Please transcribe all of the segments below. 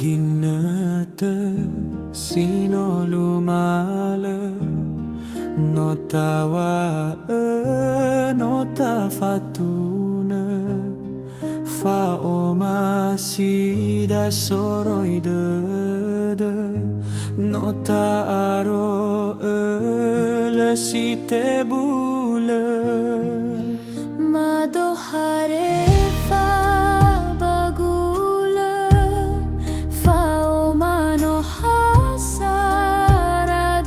Maginete sino lumala no tawa no ta fatuna fa oma sida soroi de no ta aro le si te bule madohare fa bagula fa omano hasara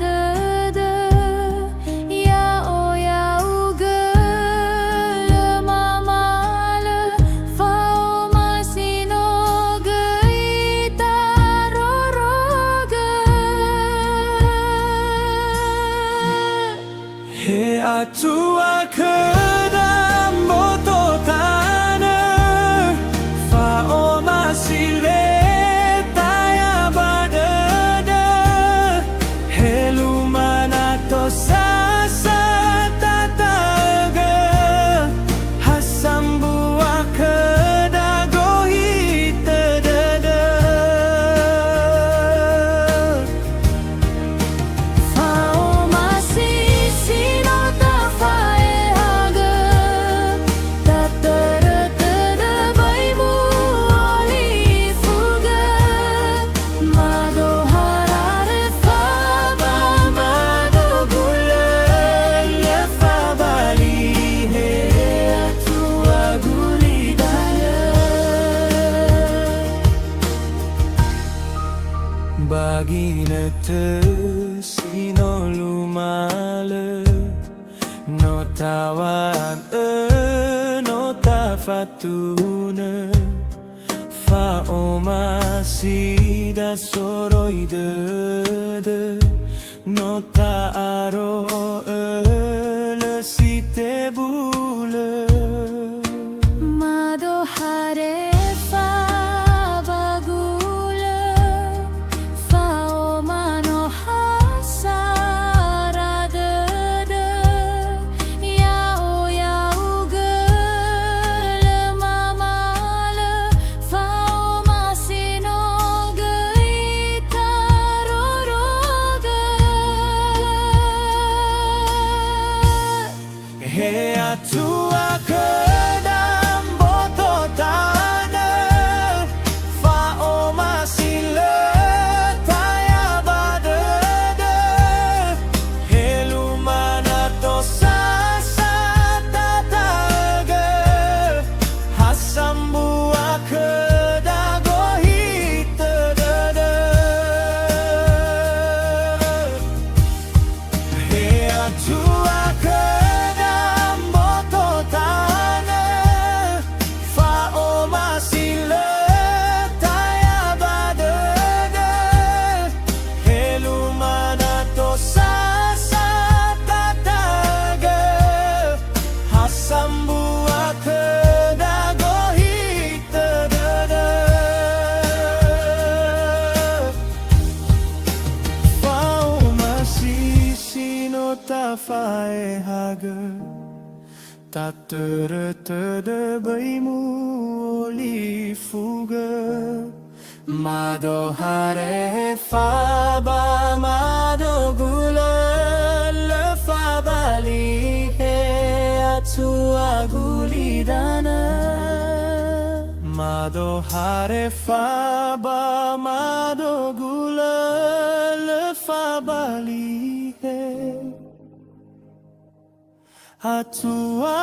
de ya o ya ugel mamala fa omasino gaita roroga he atua kedam boto tana fa oma sile taya badada helumana to sasa tataga hasambua kedagohi tedada fa omasi sino ta fae haga ta tere bai mu oli fuga madoharare fa ba mado gula le fa bali he atua gulidaya baginete sino lumale no tawan no ta fatuna fa oma sida soroi de no ta aro le si te bule madohare fa bagula fa omano hasara de ya o ya ugel mamala fa omasino gaita roroga he atua kedam boto tana fa oma sile taya badada helumana to sasa tataga hasambua kedagohi tedada he atua kedam boto tana fa oma sile taya badada helumana to sasa tataga hasambua kedagohi tedada fa oma sino ta fae haga ta tere bai mu oli fuga madohare fa ba mado gula le fa bali he atua gulidana madohare fa ba mado gula le fa bali he atua